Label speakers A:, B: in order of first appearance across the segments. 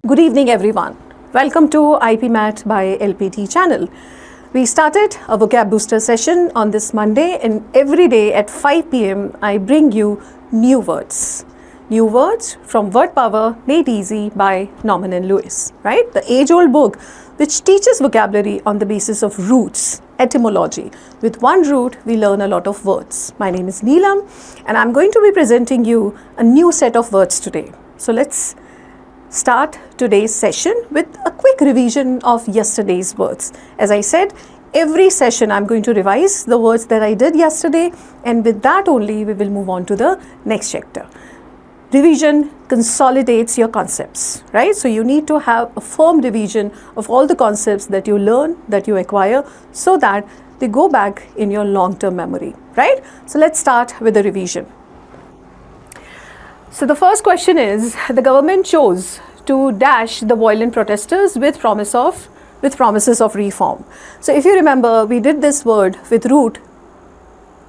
A: Good evening, everyone. Welcome to IP Mat by LPT channel. We started a vocab booster session on this Monday, and every day at 5 p.m. I bring you new words. New words from Word Power Made Easy by Norman and Lewis, right? The age-old book which teaches vocabulary on the basis of roots, etymology. With one root, we learn a lot of words. My name is Neelam, and I'm going to be presenting you a new set of words today. So let's start today's session with a quick revision of yesterday's words. As I said, every session I'm going to revise the words that I did yesterday, and with that only we will move on to the next chapter. Revision consolidates your concepts, right? So you need to have a firm revision of all the concepts that you learn, that you acquire, so that they go back in your long-term memory, right? So let's start with the revision. So the first question is, the government chose to dash the violent protesters with promises of reform. So if you remember, we did this word with root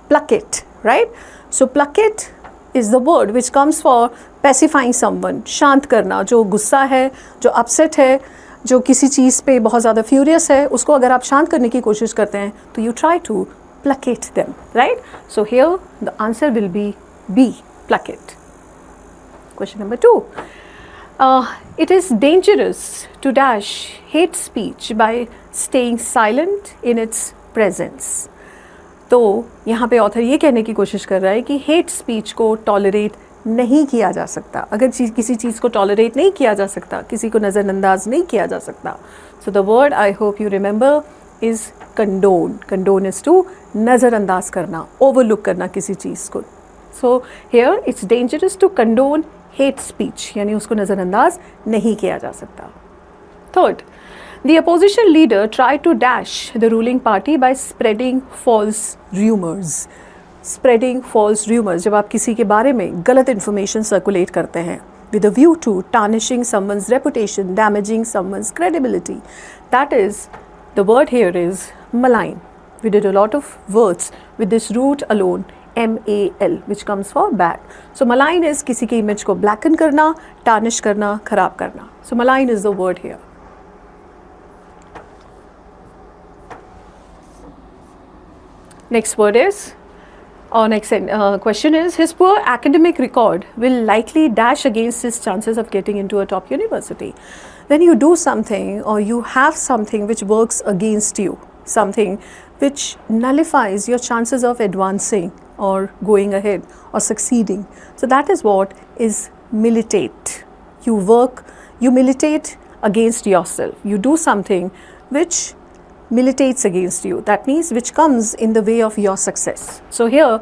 A: placket, right? So placket is the word which comes for pacifying someone, शांत करना, जो गुस्सा है, जो upset है, जो किसी चीज़ पे बहुत ज़्यादा furious है, उसको अगर आप शांत करने की कोशिश करते हैं, तो you try to placate them, right? So here the answer will be B, placate. Question number 2. It is dangerous to dash hate speech by staying silent in its presence. तो यहाँ पे ऑथर ये कहने की कोशिश कर रहा है कि हेट स्पीच को टॉलरेट नहीं किया जा सकता. अगर किसी चीज़ को टॉलरेट नहीं किया जा सकता, किसी को नज़रअंदाज नहीं किया जा सकता. So the word I hope you remember is condone. Condone is to नज़रअंदाज करना, ओवरलुक करना किसी चीज़ को. So here it's dangerous to condone hate speech, यानी उसको नज़रअंदाज नहीं किया जा सकता. Third, the opposition leader tried to dash the ruling party by spreading false rumors. Spreading false rumors, जब आप किसी के बारे में गलत information circulate करते हैं with a view to tarnishing someone's reputation, damaging someone's credibility. That is, the word here is malign. We did a lot of words with this root alone, M-A-L, which comes for bad. So malign is किसी के image को blacken करना, tarnish करना, खराब करना. So malign is the word here. Next word is, question is, his poor academic record will likely dash against his chances of getting into a top university. When you do something or you have something which works against you, something which nullifies your chances of advancing or going ahead or succeeding. So that is what is militate. You militate against yourself. You do something which militates against you. That means which comes in the way of your success. So here,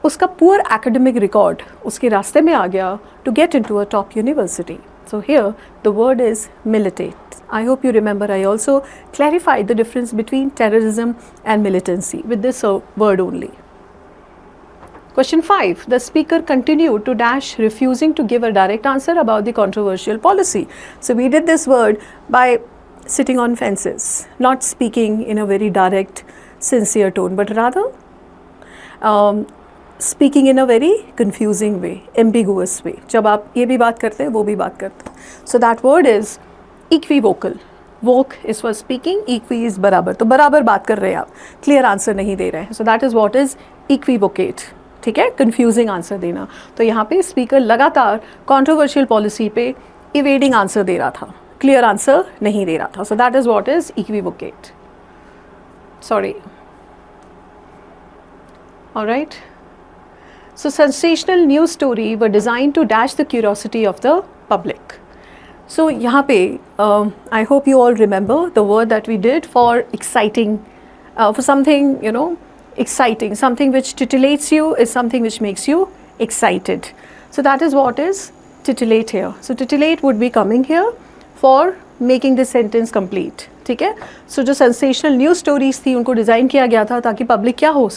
A: उसका poor academic record उसके रास्ते में आ गया to get into a top university. So here, the word is militate. I hope you remember I also clarified the difference between terrorism and militancy with this word only. Question 5. The speaker continued to dash, refusing to give a direct answer about the controversial policy. So we did this word by sitting on fences, not speaking in a very direct, sincere tone, but rather speaking in a very confusing way, ambiguous way. जब आप ये भी बात करते हैं, वो भी बात करते हैं. So that word is equivocal. Voc is for speaking, equi is बराबर. तो बराबर बात कर रहे हैं आप, clear answer नहीं दे रहे हैं. So that is what is equivocate. ठीक है, confusing answer देना. तो यहाँ पे speaker लगातार controversial policy पे evading answer दे रहा था, clear answer नहीं दे रहा था. So that is what is equivocate. Sorry. All right. So sensational news story were designed to dash the curiosity of the public. So यहाँ पे I hope you all remember the word that we did for exciting, for something, exciting, something which titillates you is something which makes you excited. So that is what is titillate here. So titillate would be coming here for making this sentence complete. ठीक है. So जो sensational news stories थी उनको design किया गया था ताकि public क्या हो,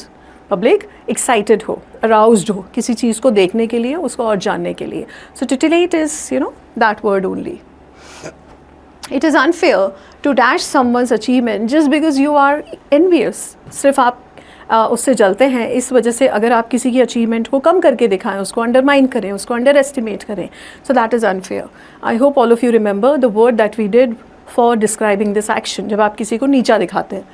A: पब्लिक एक्साइटेड हो, अराउज्ड हो किसी चीज़ को देखने के लिए, उसको और जानने के लिए. So titillate is that word only. It is unfair to dash someone's achievement just because you are envious. सिर्फ आप उससे जलते हैं. इस वजह से अगर आप किसी की अचीवमेंट को कम करके दिखाएं, उसको अंडरमाइन करें, उसको अंडर एस्टिमेट करें, so that is unfair. I hope all of you remember the word that we did for describing this action. जब आप किसी को नीचा दिखाते हैं,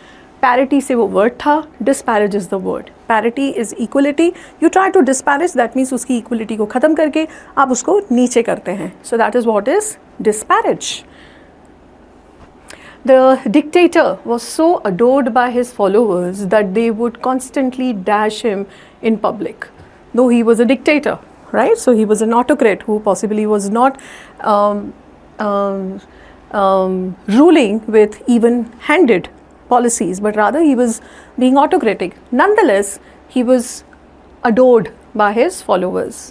A: पैरिटी से वो वर्ड था, disparage is the word. Parity is equality, you try to disparage, that means उसकी इक्वलिटी को ख़त्म करके आप उसको नीचे करते हैं. So that is what is disparage. The dictator was so adored by his followers that they would constantly dash him in public, though he was a dictator, right? So he was an autocrat who possibly was not ruling with even-handed policies, but rather he was being autocratic. Nonetheless, he was adored by his followers.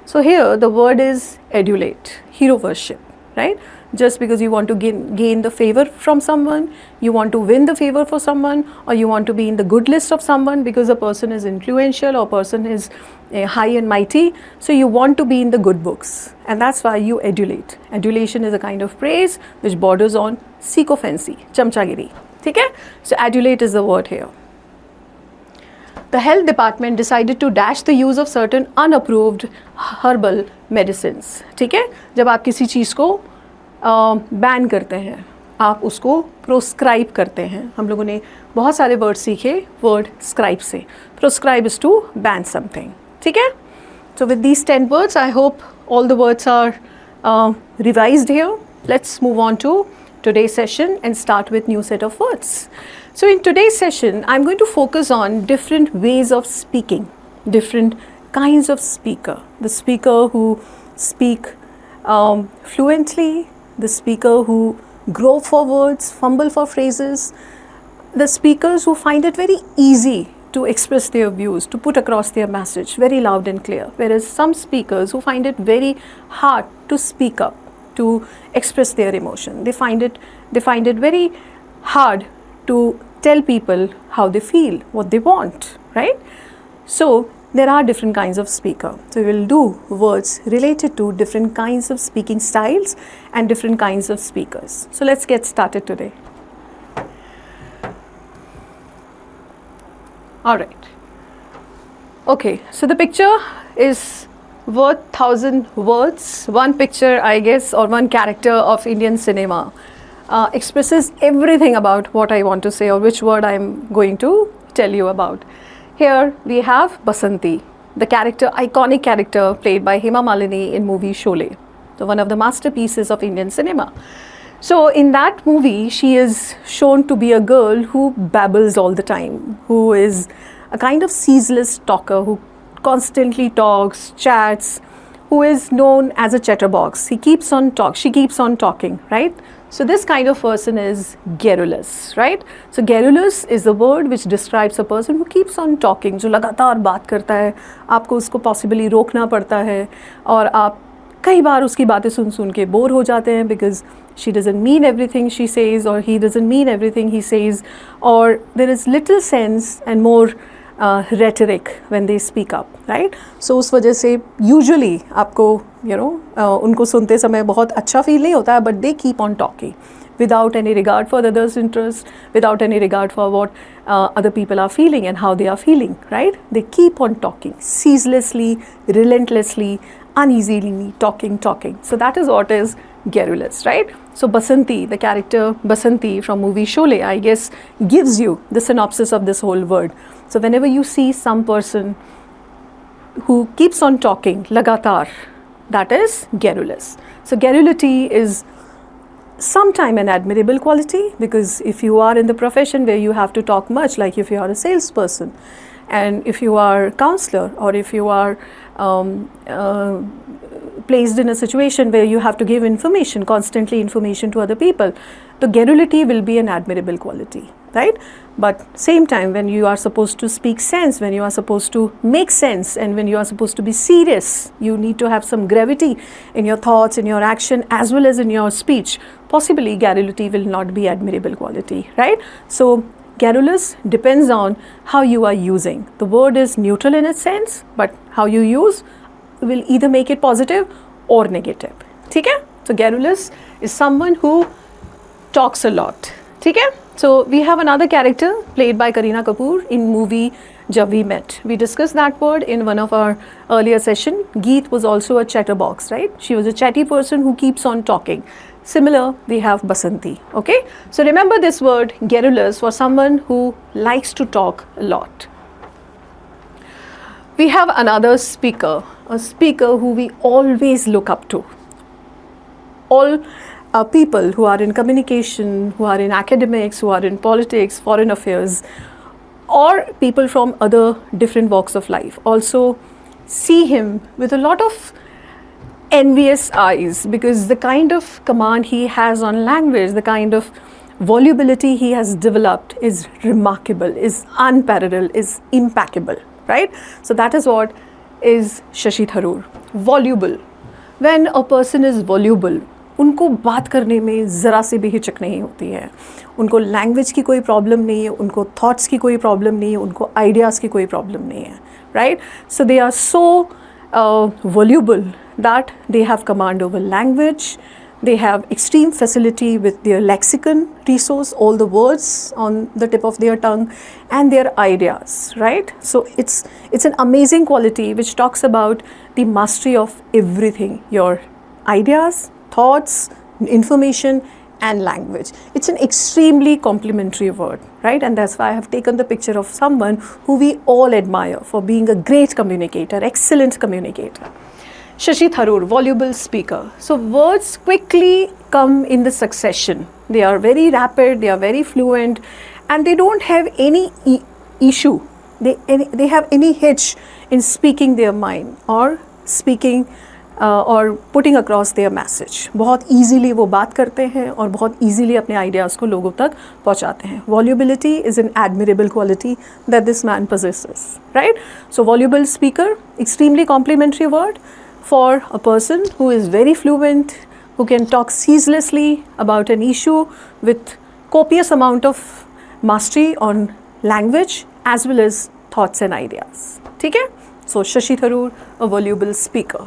A: So here the word is adulate, hero worship, right? Just because you want to gain the favor from someone, you want to win the favor for someone, or you want to be in the good list of someone because a person is influential or person is high and mighty, so you want to be in the good books, and that's why you adulate. Adulation is a kind of praise which borders on sycophancy, chamchagiri. ठीक है? So adulate is the word here. The health department decided to dash the use of certain unapproved herbal medicines. ठीक है? जब आप किसी चीज़ को ban करते हैं, आप उसको प्रोस्क्राइब करते हैं. हम लोगों ने बहुत सारे वर्ड सीखे वर्ड स्क्राइब से. Proscribe is to ban something. ठीक है? So with these 10 words I hope all the words are revised here. Let's move on to today's session and start with new set of words. So in today's session I'm going to focus on different ways of speaking, different kinds of speaker. The speaker who speak fluently, the speaker who grope for words, fumble for phrases, the speakers who find it very easy to express their views, to put across their message very loud and clear, whereas some speakers who find it very hard to speak up, to express their emotion. They find it very hard to tell people how they feel, what they want, right? So there are different kinds of speaker. So we will do words related to different kinds of speaking styles and different kinds of speakers. So let's get started today. All right. Okay, so the picture is worth 1,000 words. One picture, I guess, or one character of Indian cinema expresses everything about what I want to say, or which word I am going to tell you about. Here we have Basanti, the character, iconic character played by Hema Malini in movie Sholay, so one of the masterpieces of Indian cinema. So in that movie, she is shown to be a girl who babbles all the time, who is a kind of ceaseless talker, who constantly talks, chats, who is known as a chatterbox. She keeps on talking, right? So this kind of person is garrulous, right? So garrulous is the word which describes a person who keeps on talking, जो लगातार बात करता है, आपको उसको possibly रोकना पड़ता है, और आप कई बार उसकी बातें सुन के बोर हो जाते हैं because she doesn't mean everything she says, or he doesn't mean everything he says, or there is little sense and more rhetoric when they speak up, right? So उस वजह से usually आपको उनको सुनते समय बहुत अच्छा फील नहीं होता है, but they keep on talking without any regard for the others' interests, without any regard for what other people are feeling and how they are feeling, right? They keep on talking ceaselessly, relentlessly, uneasily, talking. So that is what is garrulous, right? So Basanti, the character Basanti from movie Sholay, I guess gives you the synopsis of this whole word. So whenever you see some person who keeps on talking lagatar, that is garrulous. So garrulity is sometime an admirable quality, because if you are in the profession where you have to talk much, like if you are a salesperson, and if you are a counselor, or if you are placed in a situation where you have to give constantly information to other people, the garrulity will be an admirable quality, right? But same time, when you are supposed to speak sense, when you are supposed to make sense, and when you are supposed to be serious, you need to have some gravity in your thoughts, in your action, as well as in your speech. Possibly garrulity will not be admirable quality, right? So garrulous depends on how you are using. The word is neutral in its sense, but how you use will either make it positive or negative. ठीक है? So garrulous is someone who talks a lot. ठीक है. So we have another character played by Kareena Kapoor in movie Jab We Met. We discussed that word in one of our earlier session. Geet was also a chatterbox, right? She was a chatty person who keeps on talking. Similar, we have Basanti. Okay, so remember this word garrulous for someone who likes to talk a lot. We have another speaker, a speaker who we always look up to. All people who are in communication, who are in academics, who are in politics, foreign affairs, or people from other different walks of life also see him with a lot of envious eyes, because the kind of command he has on language, the kind of volubility he has developed is remarkable, is unparalleled, is impeccable, right? So that is what is Shashi Tharoor. Voluble. When a person is voluble, उनको बात करने में ज़रा से भी हिचक नहीं होती है, उनको लैंग्वेज की कोई प्रॉब्लम नहीं है, उनको थॉट्स की कोई प्रॉब्लम नहीं है, उनको आइडियाज़ की कोई प्रॉब्लम नहीं है, right? So they are so voluble that they have command over language, they have extreme facility with their lexicon resource, all the words on the tip of their tongue, and their ideas, right? So it's an amazing quality which talks about the mastery of everything, your ideas, thoughts, information and language. It's an extremely complimentary word, right? And that's why I have taken the picture of someone who we all admire for being a great communicator, excellent communicator. Shashi Tharoor, voluble speaker. So words quickly come in the succession. They are very rapid, they are very fluent, and they don't have any issue. They have any hitch in speaking their mind or speaking or putting across their message. बहुत easily वो बात करते हैं और बहुत easily अपने ideas को लोगों तक पहुँचाते हैं. Volubility is an admirable quality that this man possesses, right? So voluble speaker, extremely complimentary word for a person who is very fluent, who can talk ceaselessly about an issue with copious amount of mastery on language as well as thoughts and ideas. ठीक है? So Shashi Tharoor, a voluble speaker.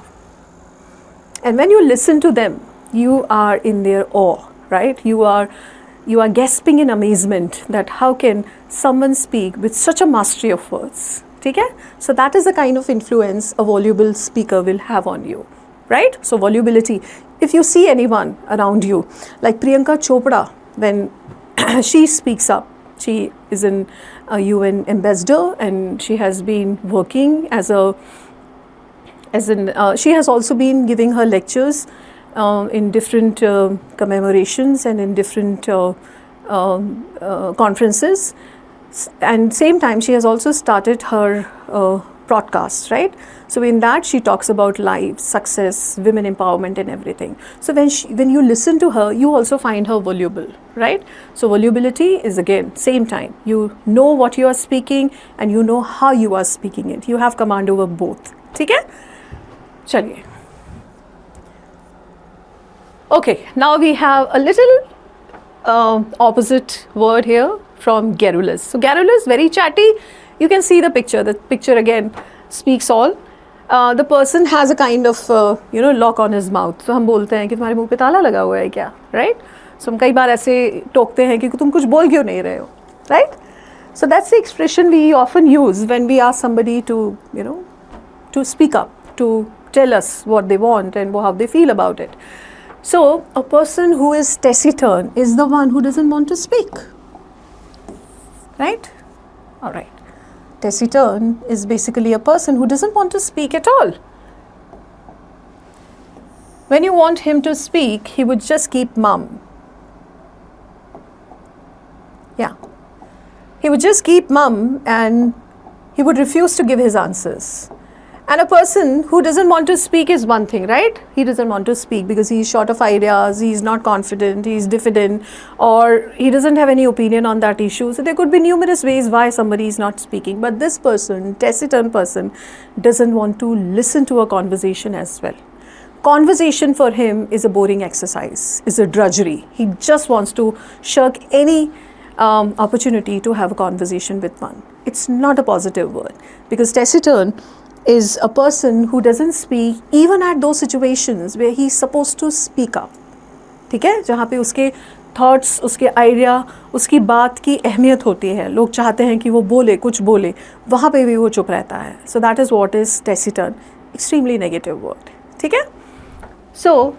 A: And when you listen to them, you are in their awe, right? You are gasping in amazement that how can someone speak with such a mastery of words. ठीक है? So that is the kind of influence a voluble speaker will have on you, right? So volubility. If you see anyone around you, like Priyanka Chopra, when she speaks up, she is a UN ambassador and she has been working she has also been giving her lectures in different commemorations and in different conferences. And same time she has also started her broadcast, right? So in that she talks about life, success, women empowerment and everything. So when you listen to her, you also find her voluble, right? So volubility is again same time, you know what you are speaking and you know how you are speaking it. You have command over both. ठीक है? चलिए. Okay, now we have a little opposite word here from garrulous. So garrulous, very chatty. You can see the picture. The picture again speaks all. The person has a kind of lock on his mouth. So हम बोलते हैं कि तुम्हारे मुंह पे ताला लगा हुआ है क्या, right? So हम कई बार ऐसे टोकते हैं कि तुम कुछ बोल क्यों नहीं रहे हो, right? So that's the expression we often use when we ask somebody to to speak up, to tell us what they want and how they feel about it. So a person who is taciturn is the one who doesn't want to speak. Right? All right. Taciturn is basically a person who doesn't want to speak at all. When you want him to speak, he would just keep mum. Yeah. He would just keep mum and he would refuse to give his answers. And a person who doesn't want to speak is one thing, right? He doesn't want to speak because he's short of ideas, he's not confident, he's diffident, or he doesn't have any opinion on that issue. So there could be numerous ways why somebody is not speaking. But this person, taciturn person, doesn't want to listen to a conversation as well. Conversation for him is a boring exercise, is a drudgery. He just wants to shirk any opportunity to have a conversation with one. It's not a positive word because taciturn is a person who doesn't speak even at those situations where he's supposed to speak up. ठीक है? जहाँ पे उसके thoughts, उसके idea, उसकी बात की अहमियत होती है, लोग चाहते हैं कि वो बोले, कुछ बोले, वहाँ पे भी वो चुप रहता है. So that is what is taciturn. Extremely negative word. ठीक है. सो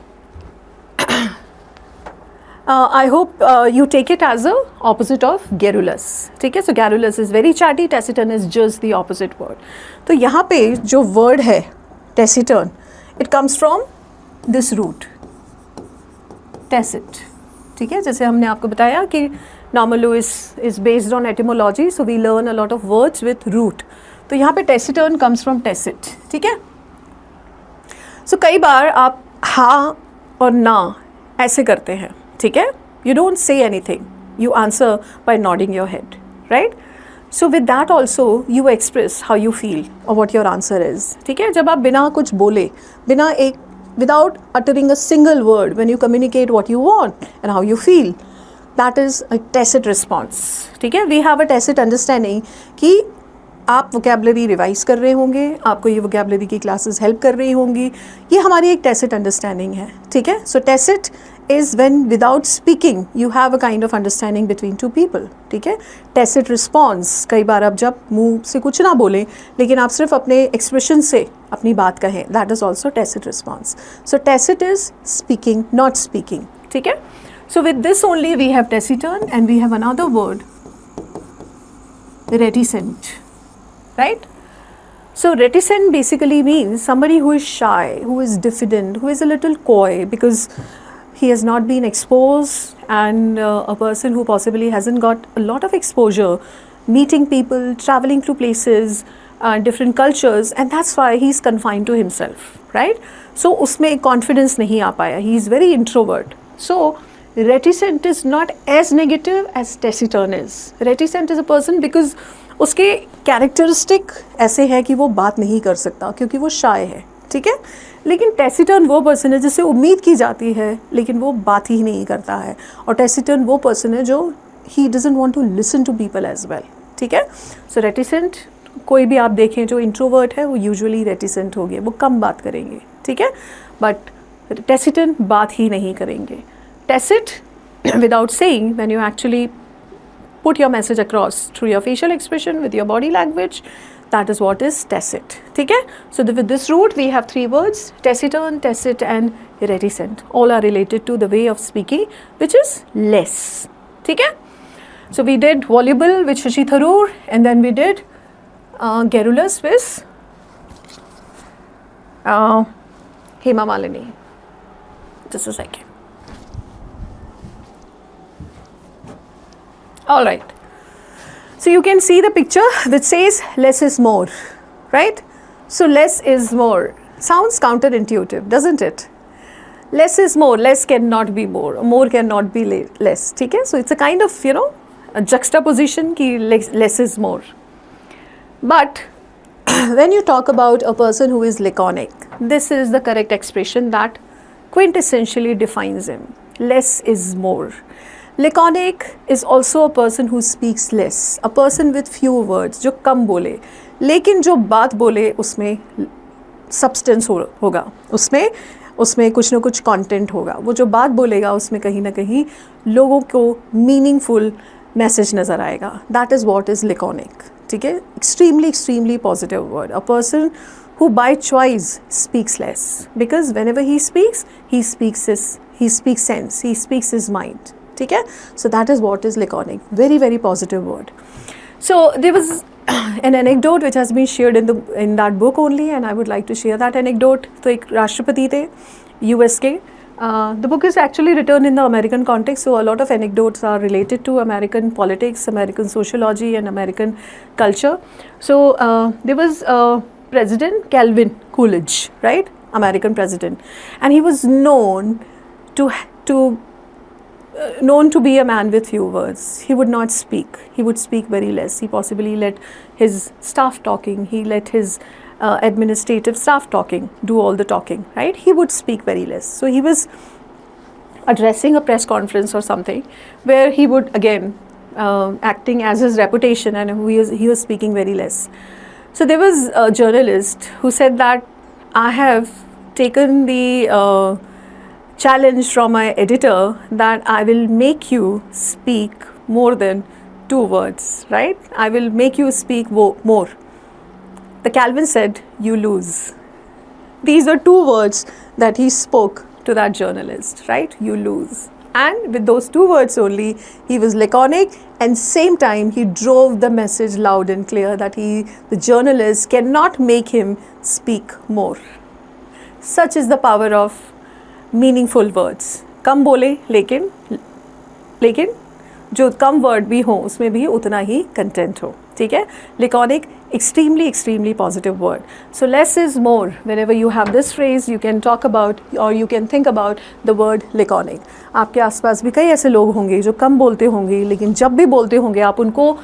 A: I hope you take it as a opposite of garrulous. ठीक है. So garrulous is very chatty, taciturn is just the opposite word. तो यहाँ पे जो word है taciturn, it comes from this root, tacit. ठीक है. जैसे हमने आपको बताया कि normal is based on etymology, so we learn a lot of words with root. तो यहाँ पे taciturn comes from tacit. ठीक है. So कई बार आप हाँ और ना ऐसे करते हैं. ठीक है. You don't say anything, you answer by nodding your head, right? So with that also you express how you feel or what your answer is. ठीक है. जब आप बिना कुछ बोले, बिना एक without uttering a single word, when you communicate what you want and how you feel, that is a tacit response. ठीक है. We have a tacit understanding कि आप वोकेबलरी रिवाइज कर रहे होंगे, आपको ये वोकेबलरी की क्लासेस हेल्प कर रही होंगी, ये हमारी एक tacit अंडरस्टैंडिंग है. ठीक है. सो tacit is when without speaking you have a kind of understanding between two people. ठीक है. tacit response, कई बार आप जब मुंह से कुछ ना बोलें लेकिन आप सिर्फ अपने एक्सप्रेशन से अपनी बात कहें, that is also tacit response. So tacit is speaking, not speaking. ठीक है. So with this only we have taciturn and we have another word, reticent. Right? So reticent basically means somebody who is shy, who is diffident, who is a little coy because he has not been exposed, and a person who possibly hasn't got a lot of exposure, meeting people, traveling to places, different cultures, and that's why he's confined to himself, right? So उसमें confidence नहीं आ पाया. He is very introvert. So reticent is not as negative as taciturn is. Reticent is a person because उसके characteristic ऐसे हैं कि वो बात नहीं कर सकता क्योंकि वो शाय है. ठीक है. लेकिन टेसिटर्न वो पर्सन है जिससे उम्मीद की जाती है लेकिन वो बात ही नहीं करता है. और टेसिटर्न वो पर्सन है जो he doesn't want to listen to people as well. ठीक है. सो रेटिसेंट, कोई भी आप देखें जो इंट्रोवर्ट है वो यूजुअली रेटिसेंट होंगे, वो कम बात करेंगे. ठीक है. बट टेसिटर्न बात ही नहीं करेंगे. Tacit without saying, when you actually put your message across through your facial expression with your body language, that is what is tacit. ठीक है. So with this root we have three words: taciturn, tacit and reticent. All are related to the way of speaking which is less. ठीक है. So we did voluble with Shashi Tharoor, and then we did garrulous with Hema Malini. Just a second. All right. So you can see the picture that says less is more, right? So less is more. Sounds counterintuitive, doesn't it? Less is more. Less cannot be more. More cannot be less. ठीक है? So it's a kind of, a juxtaposition कि less is more. But when you talk about a person who is laconic, this is the correct expression that quintessentially defines him. Less is more. Laconic is also a person who speaks less, a person with few words, जो कम बोले लेकिन जो बात बोले उसमें substance होगा, उसमें कुछ ना कुछ content होगा. वो जो बात बोलेगा उसमें कहीं ना कहीं लोगों को meaningful message नज़र आएगा. That is what is laconic. ठीक है. Extremely positive word. A person who by choice speaks less because whenever he speaks sense, he speaks his mind. ठीक है. So that is what is laconic. Very positive word. So there was an anecdote which has been shared in that book only, and I would like to share that anecdote. तो एक राष्ट्रपति थे US के. The book is actually written in the American context, so a lot of anecdotes are related to American politics, American sociology, and American culture. So there was President Calvin Coolidge, right? American president, and he was known to be a man with few words. He would not speak. He would speak very less. He possibly let his staff talking. He let his administrative staff talking, do all the talking, right? He would speak very less. So he was addressing a press conference or something where he would again acting as his reputation, and he was speaking very less. So there was a journalist who said that I have taken the challenge from my editor that I will make you speak more than 2 words, right? I will make you speak more. The Calvin said, you lose. These were 2 words that he spoke to that journalist, right? You lose. And with those 2 words only, he was laconic, and same time he drove the message loud and clear that the journalist cannot make him speak more. Such is the power of meaningful words. कम बोले लेकिन जो कम word भी हो उसमें भी उतना ही content हो. ठीक है. लेकॉनिक extremely positive word. So less is more. Whenever you have this phrase, you can talk about or you can think about the word laconic. आपके आसपास भी कई ऐसे लोग होंगे जो कम बोलते होंगे, लेकिन जब भी बोलते होंगे आप उनको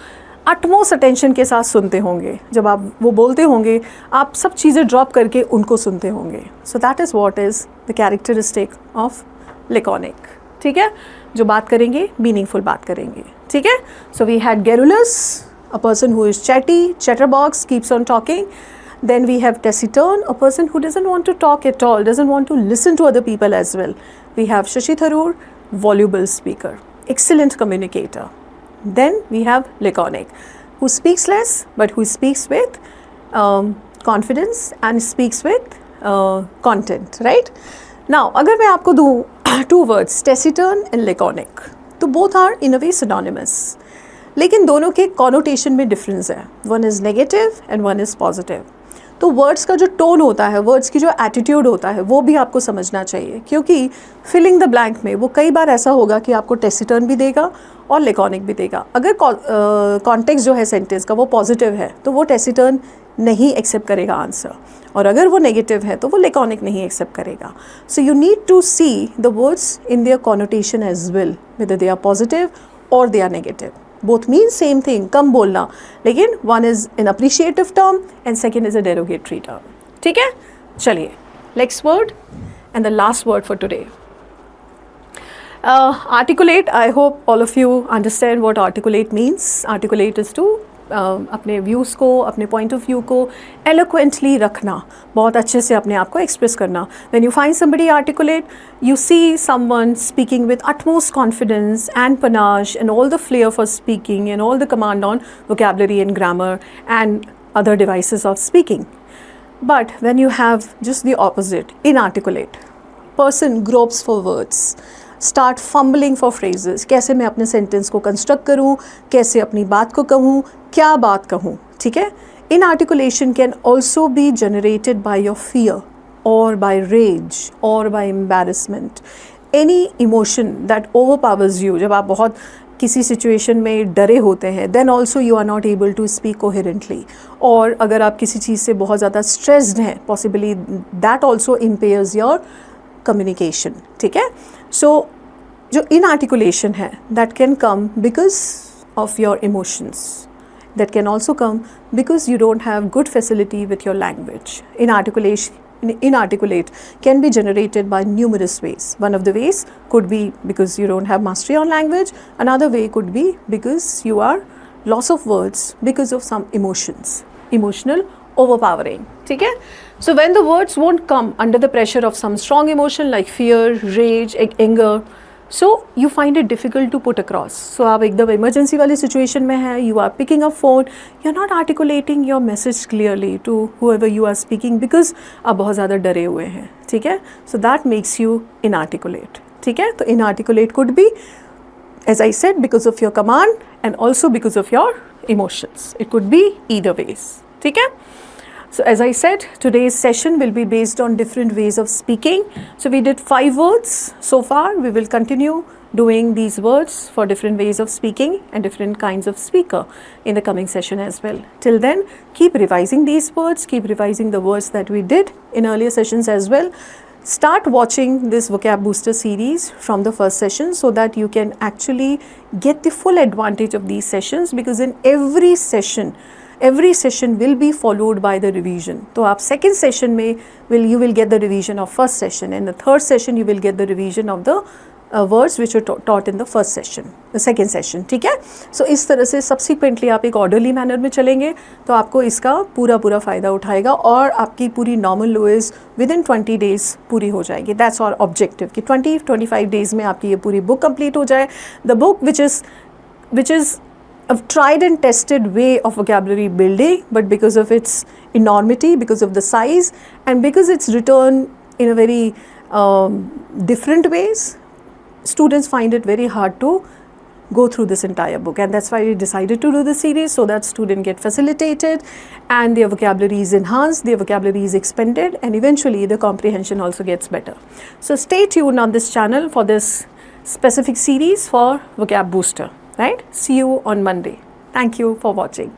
A: अटमोस्ट अटेंशन के साथ सुनते होंगे. जब आप वो बोलते होंगे आप सब चीज़ें ड्रॉप करके उनको सुनते होंगे. So that is what is the characteristic of laconic. ठीक है. जो बात करेंगे मीनिंगफुल बात करेंगे. ठीक है. So we had garrulous, a person who is chatty, chatterbox, keeps on talking. Then we have taciturn, a person who doesn't want to talk at all, doesn't want to listen to other people as well. We have Shashi Tharoor, voluble speaker, excellent communicator. Then we have laconic, who speaks less but who speaks with confidence and speaks with content, right? Now, अगर मैं आपको दूँ 2 words, taciturn and laconic, तो both are in a way synonymous. लेकिन दोनों के connotation में difference है. One is negative and one is positive. तो वर्ड्स का जो टोन होता है, वर्ड्स की जो एटीट्यूड होता है, वो भी आपको समझना चाहिए, क्योंकि फिलिंग द ब्लैंक में वो कई बार ऐसा होगा कि आपको टेसिटर्न भी देगा और लेकॉनिक भी देगा. अगर कॉन्टेक्स्ट जो है सेंटेंस का वो पॉजिटिव है तो वो टेसिटर्न नहीं एक्सेप्ट करेगा आंसर, और अगर वो नेगेटिव है तो वो लेकॉनिक नहीं एक्सेप्ट करेगा. So you need to see the words in their connotation as well, whether they are positive or they are negative. Both mean same thing, कम बोलना, लेकिन one is an appreciative term and second is a derogatory term. ठीक है. चलिए, next word and the last word for today. Articulate. I hope all of you understand what articulate means. Articulate is to अपने views को, अपने point of view को eloquently रखना, बहुत अच्छे से अपने आप को एक्सप्रेस करना. When you find somebody articulate, you see someone speaking with utmost confidence and panache and all the flair for speaking and all the command on vocabulary and grammar and other devices of speaking. But when you have just the opposite, inarticulate, person gropes for words, start fumbling for phrases. कैसे मैं अपने sentence को construct करूँ, कैसे अपनी बात को कहूँ, क्या बात कहूँ. ठीक है. Inarticulation can also be generated by your fear or by rage or by embarrassment, any emotion that overpowers you. जब आप बहुत किसी सिचुएशन में डरे होते हैं, then also you are not able to speak coherently. और अगर आप किसी चीज़ से बहुत ज़्यादा स्ट्रेस्ड हैं, possibly that also impairs your communication. ठीक है. सो जो इनआर्टिकुलेशन है, that can come because of your emotions, that can also come because you don't have good facility with your language. Inarticulate can be generated by numerous ways. One of the ways could be because you don't have mastery on language. Another way could be because you are loss of words because of some emotions, emotional overpowering. ठीक है. So when the words won't come under the pressure of some strong emotion like fear, rage, anger, so you find it difficult to put across. So आप एकदम emergency वाली situation में हैं, you are picking up phone, you're not articulating your message clearly to whoever you are speaking because आप बहुत ज़्यादा डरे हुए हैं. ठीक है. So that makes you inarticulate. ठीक है. तो inarticulate could be, as I said, because of your command and also because of your emotions. It could be either ways. ठीक है. So as I said, today's session will be based on different ways of speaking. So we did 5 words so far. We will continue doing these words for different ways of speaking and different kinds of speaker in the coming session as well. Till then, keep revising these words, keep revising the words that we did in earlier sessions as well. Start watching this Vocab Booster series from the first session so that you can actually get the full advantage of these sessions, because in every session will be followed by the revision. तो आप second session में you will get the revision of first session, and the third session you will get the revision of the words which are taught in the first session, second session, ठीक है. सो इस तरह से subsequently आप एक orderly manner में चलेंगे तो आपको इसका पूरा फ़ायदा उठाएगा और आपकी पूरी नॉर्मल लोएज विद इन 20 डेज़ पूरी हो जाएगी. दैट्स आवर ऑब्जेक्टिव कि 20-25 डेज़ में आपकी ये पूरी बुक कंप्लीट हो जाए. The book which is a tried and tested way of vocabulary building, but because of its enormity, because of the size, and because it's written in a very different ways, students find it very hard to go through this entire book, and that's why we decided to do the series, so that students get facilitated and their vocabulary is enhanced, their vocabulary is expanded, and eventually the comprehension also gets better. So stay tuned on this channel for this specific series for Vocab Booster. Right? See you on Monday. Thank you for watching.